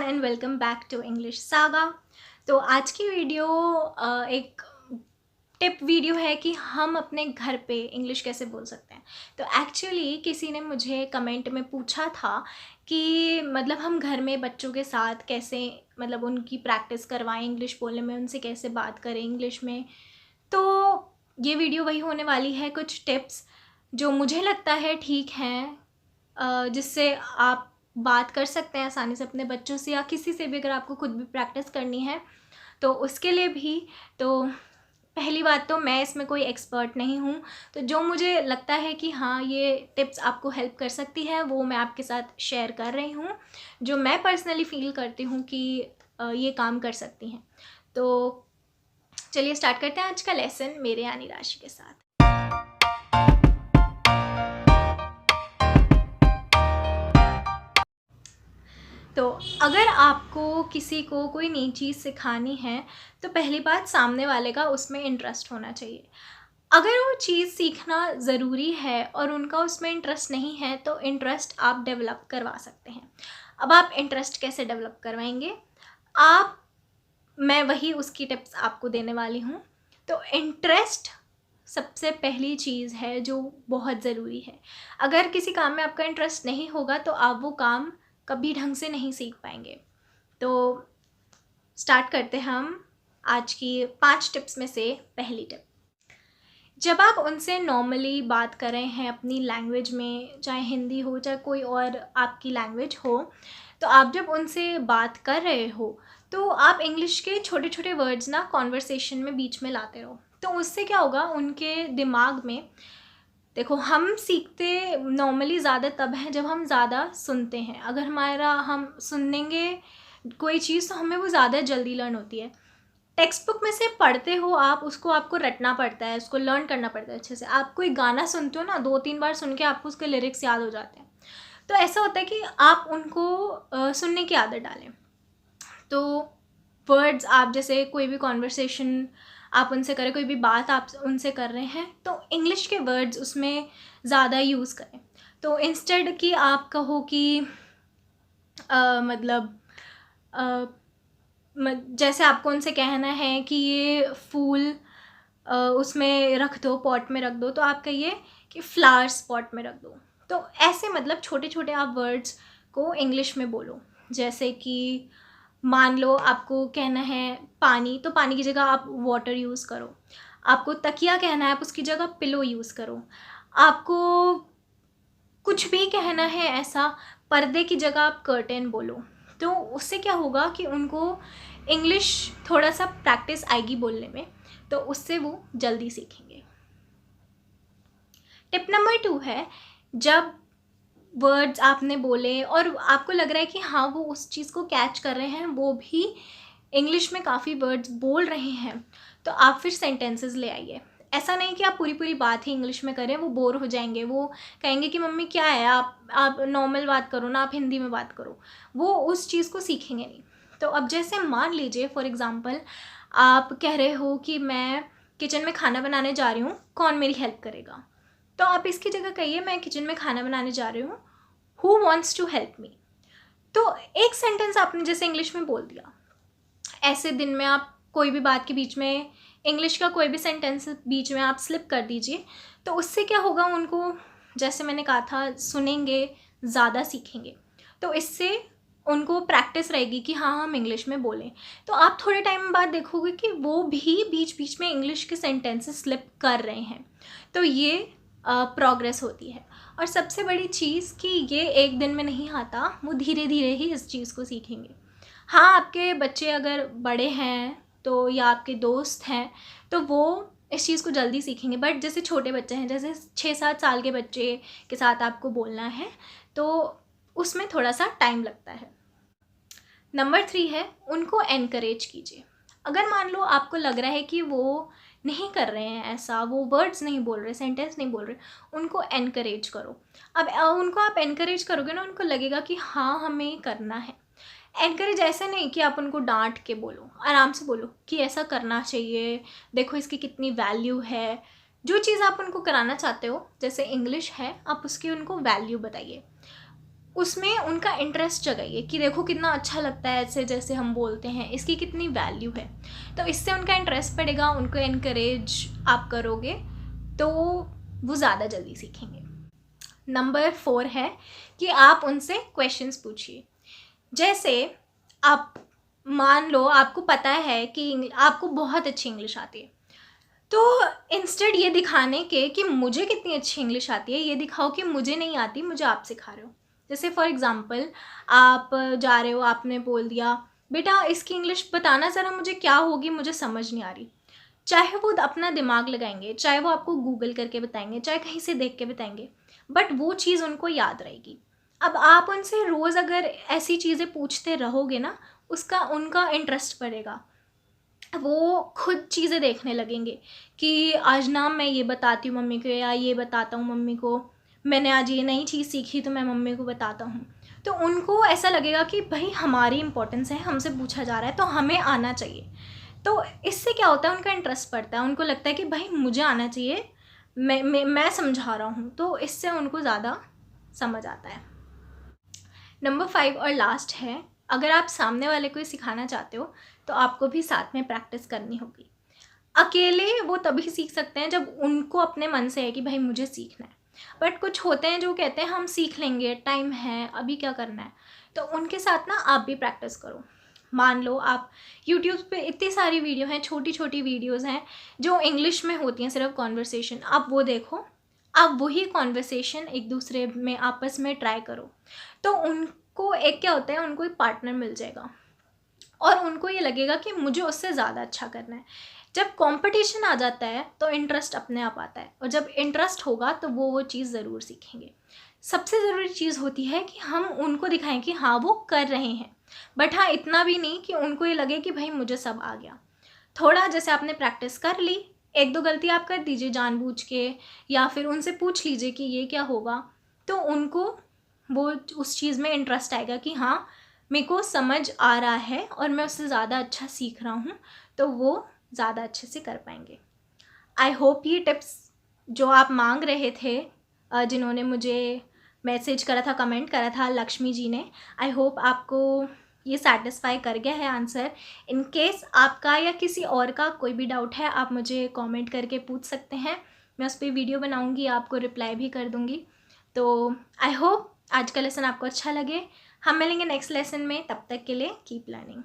And welcome back to English saga. तो आज की वीडियो एक टिप वीडियो है कि हम अपने घर पे इंग्लिश कैसे बोल सकते हैं। तो एक्चुअली किसी ने मुझे कमेंट में पूछा था कि मतलब हम घर में बच्चों के साथ कैसे मतलब उनकी प्रैक्टिस करवाएं इंग्लिश बोलने में, उनसे कैसे बात करें इंग्लिश में। तो ये वीडियो वही होने वाली है, कुछ टिप्स जो मुझे लगता है ठीक हैं, जिससे आप बात कर सकते हैं आसानी से अपने बच्चों से या किसी से भी, अगर आपको खुद भी प्रैक्टिस करनी है तो उसके लिए भी। तो पहली बात तो मैं इसमें कोई एक्सपर्ट नहीं हूँ, तो जो मुझे लगता है कि हाँ ये टिप्स आपको हेल्प कर सकती है वो मैं आपके साथ शेयर कर रही हूँ, जो मैं पर्सनली फ़ील करती हूँ कि ये काम कर सकती हैं। तो चलिए स्टार्ट करते हैं आज का लेसन मेरे यानी राशि के साथ। तो अगर आपको किसी को कोई नई चीज़ सिखानी है तो पहली बात, सामने वाले का उसमें इंटरेस्ट होना चाहिए। अगर वो चीज़ सीखना ज़रूरी है और उनका उसमें इंटरेस्ट नहीं है तो इंटरेस्ट आप डेवलप करवा सकते हैं। अब आप इंटरेस्ट कैसे डेवलप करवाएंगे? आप मैं वही उसकी टिप्स आपको देने वाली हूँ। तो इंटरेस्ट सबसे पहली चीज़ है जो बहुत ज़रूरी है। अगर किसी काम में आपका इंटरेस्ट नहीं होगा तो आप वो काम कभी ढंग से नहीं सीख पाएंगे। तो स्टार्ट करते हैं हम आज की 5 टिप्स में से पहली टिप। जब आप उनसे नॉर्मली बात कर रहे हैं अपनी लैंग्वेज में, चाहे हिंदी हो चाहे कोई और आपकी लैंग्वेज हो, तो आप जब उनसे बात कर रहे हो तो आप इंग्लिश के छोटे छोटे वर्ड्स ना कॉन्वर्सेशन में बीच में लाते रहो। तो उससे क्या होगा, उनके दिमाग में, देखो हम सीखते नॉर्मली ज़्यादा तब हैं जब हम ज़्यादा सुनते हैं। अगर हम सुनेंगे कोई चीज़ तो हमें वो ज़्यादा जल्दी लर्न होती है। टेक्स्ट बुक में से पढ़ते हो आप, उसको आपको रटना पड़ता है, उसको लर्न करना पड़ता है अच्छे से। आप कोई गाना सुनते हो ना, 2-3 बार सुन के आपको उसके लिरिक्स याद हो जाते हैं। तो ऐसा होता है कि आप उनको सुनने की आदत डालें। तो वर्ड्स आप जैसे कोई भी कॉन्वर्सेशन आप उनसे करें, कोई भी बात आप उनसे कर रहे हैं तो इंग्लिश के वर्ड्स उसमें ज़्यादा यूज़ करें। तो इंस्टेड कि आप कहो कि मतलब जैसे आपको उनसे कहना है कि ये फूल उसमें रख दो, पॉट में रख दो, तो आप कहिए कि फ्लावर्स पॉट में रख दो। तो ऐसे मतलब छोटे छोटे आप वर्ड्स को इंग्लिश में बोलो। जैसे कि मान लो आपको कहना है पानी, तो पानी की जगह आप वाटर यूज़ करो। आपको तकिया कहना है, आप उसकी जगह पिलो यूज़ करो। आपको कुछ भी कहना है ऐसा, पर्दे की जगह आप कर्टेन बोलो। तो उससे क्या होगा कि उनको इंग्लिश थोड़ा सा प्रैक्टिस आएगी बोलने में, तो उससे वो जल्दी सीखेंगे। टिप नंबर 2 है, जब वर्ड्स आपने बोले और आपको लग रहा है कि हाँ वो उस चीज़ को कैच कर रहे हैं, वो भी इंग्लिश में काफ़ी वर्ड्स बोल रहे हैं, तो आप फिर सेंटेंसेस ले आइए। ऐसा नहीं कि आप पूरी पूरी बात ही इंग्लिश में करें, वो बोर हो जाएंगे, वो कहेंगे कि मम्मी क्या है, आप नॉर्मल बात करो ना, आप हिंदी में बात करो। वो उस चीज़ को सीखेंगे नहीं। तो अब जैसे मान लीजिए फॉर एग्ज़ाम्पल आप कह रहे हो कि मैं किचन में खाना बनाने जा रही हूँ, कौन मेरी हेल्प करेगा? तो आप इसकी जगह कहिए मैं किचन में खाना बनाने जा रही हूँ, who wants to help me. तो एक सेंटेंस आपने जैसे इंग्लिश में बोल दिया। ऐसे दिन में आप कोई भी बात के बीच में इंग्लिश का कोई भी सेंटेंस बीच में आप स्लिप कर दीजिए, तो उससे क्या होगा, उनको जैसे मैंने कहा था सुनेंगे, ज़्यादा सीखेंगे। तो इससे उनको प्रैक्टिस रहेगी कि हाँ हम इंग्लिश में बोलें। तो आप थोड़े टाइम बाद देखोगे कि वो भी बीच बीच में इंग्लिश के सेंटेंसेस स्लिप कर रहे हैं। तो ये प्रोग्रेस होती है। और सबसे बड़ी चीज़ कि ये एक दिन में नहीं आता, वो धीरे धीरे ही इस चीज़ को सीखेंगे। हाँ, आपके बच्चे अगर बड़े हैं तो या आपके दोस्त हैं तो वो इस चीज़ को जल्दी सीखेंगे, बट जैसे छोटे बच्चे हैं, जैसे 6-7 साल के बच्चे के साथ आपको बोलना है तो उसमें थोड़ा सा टाइम लगता है। नंबर 3 है, उनको एनकरेज कीजिए। अगर मान लो आपको लग रहा है कि वो नहीं कर रहे हैं ऐसा, वो वर्ड्स नहीं बोल रहे, सेंटेंस नहीं बोल रहे, उनको एनकरेज करो। अब उनको आप एनकरेज करोगे ना, उनको लगेगा कि हाँ हमें करना है। एनकरेज ऐसे नहीं कि आप उनको डांट के बोलो, आराम से बोलो कि ऐसा करना चाहिए, देखो इसकी कितनी वैल्यू है। जो चीज़ आप उनको कराना चाहते हो, जैसे इंग्लिश है, आप उसकी उनको वैल्यू बताइए। उसमें उनका इंटरेस्ट जगाइए कि देखो कितना अच्छा लगता है ऐसे जैसे हम बोलते हैं, इसकी कितनी वैल्यू है। तो इससे उनका इंटरेस्ट पड़ेगा, उनको इनकरेज आप करोगे तो वो ज़्यादा जल्दी सीखेंगे। नंबर 4 है कि आप उनसे क्वेश्चंस पूछिए। जैसे आप मान लो आपको पता है कि आपको बहुत अच्छी इंग्लिश आती है, तो इंस्टेड ये दिखाने के कि मुझे कितनी अच्छी इंग्लिश आती है, ये दिखाओ कि मुझे नहीं आती, मुझे आप सिखा रहे हो। जैसे फॉर एग्ज़ाम्पल आप जा रहे हो, आपने बोल दिया बेटा इसकी इंग्लिश बताना ज़रा मुझे क्या होगी, मुझे समझ नहीं आ रही। चाहे वो अपना दिमाग लगाएंगे, चाहे वो आपको गूगल करके बताएंगे, चाहे कहीं से देख के बताएंगे, बट वो चीज़ उनको याद रहेगी। अब आप उनसे रोज़ अगर ऐसी चीज़ें पूछते रहोगे ना, उसका उनका इंटरेस्ट बढ़ेगा, वो खुद चीज़ें देखने लगेंगे कि आज ना मैं ये बताती हूँ मम्मी को, या ये बताता हूँ मम्मी को, मैंने आज ये नई चीज़ सीखी तो मैं मम्मी को बताता हूँ। तो उनको ऐसा लगेगा कि भाई हमारी इम्पोर्टेंस है, हमसे पूछा जा रहा है तो हमें आना चाहिए। तो इससे क्या होता है, उनका इंटरेस्ट बढ़ता है, उनको लगता है कि भाई मुझे आना चाहिए, मैं समझा रहा हूँ, तो इससे उनको ज़्यादा समझ आता है। नंबर 5 और लास्ट है, अगर आप सामने वाले को सिखाना चाहते हो तो आपको भी साथ में प्रैक्टिस करनी होगी। अकेले वो तभी सीख सकते हैं जब उनको अपने मन से है कि भाई मुझे सीखना है, बट कुछ होते हैं जो कहते हैं हम सीख लेंगे, टाइम है, अभी क्या करना है। तो उनके साथ ना आप भी प्रैक्टिस करो। मान लो आप यूट्यूब पे इतनी सारी वीडियो हैं, छोटी छोटी वीडियोस हैं जो इंग्लिश में होती हैं, सिर्फ कॉन्वर्सेशन, आप वो देखो, आप वही कॉन्वर्सेशन एक दूसरे में आपस में ट्राई करो। तो उनको एक क्या होता है, उनको एक पार्टनर मिल जाएगा और उनको ये लगेगा कि मुझे उससे ज़्यादा अच्छा करना है। जब कंपटीशन आ जाता है तो इंटरेस्ट अपने आप आता है, और जब इंटरेस्ट होगा तो वो चीज़ ज़रूर सीखेंगे। सबसे ज़रूरी चीज़ होती है कि हम उनको दिखाएं कि हाँ वो कर रहे हैं, बट हाँ इतना भी नहीं कि उनको ये लगे कि भाई मुझे सब आ गया। थोड़ा जैसे आपने प्रैक्टिस कर ली, एक दो गलती आप कर दीजिए जानबूझ के, या फिर उनसे पूछ लीजिए कि ये क्या होगा, तो उनको वो उस चीज़ में इंटरेस्ट आएगा कि हाँ मेरे को समझ आ रहा है और मैं उससे ज़्यादा अच्छा सीख रहा हूँ, तो वो ज़्यादा अच्छे से कर पाएंगे। आई होप ये टिप्स जो आप मांग रहे थे, जिन्होंने मुझे मैसेज करा था, कमेंट करा था, लक्ष्मी जी ने, आई होप आपको ये सेटिस्फाई कर गया है आंसर। इन केस आपका या किसी और का कोई भी डाउट है, आप मुझे कमेंट करके पूछ सकते हैं, मैं उस पर वीडियो बनाऊंगी, आपको रिप्लाई भी कर दूंगी। तो आई होप आज का लेसन आपको अच्छा लगे। हम मिलेंगे नेक्स्ट लेसन में, तब तक के लिए कीप लर्निंग।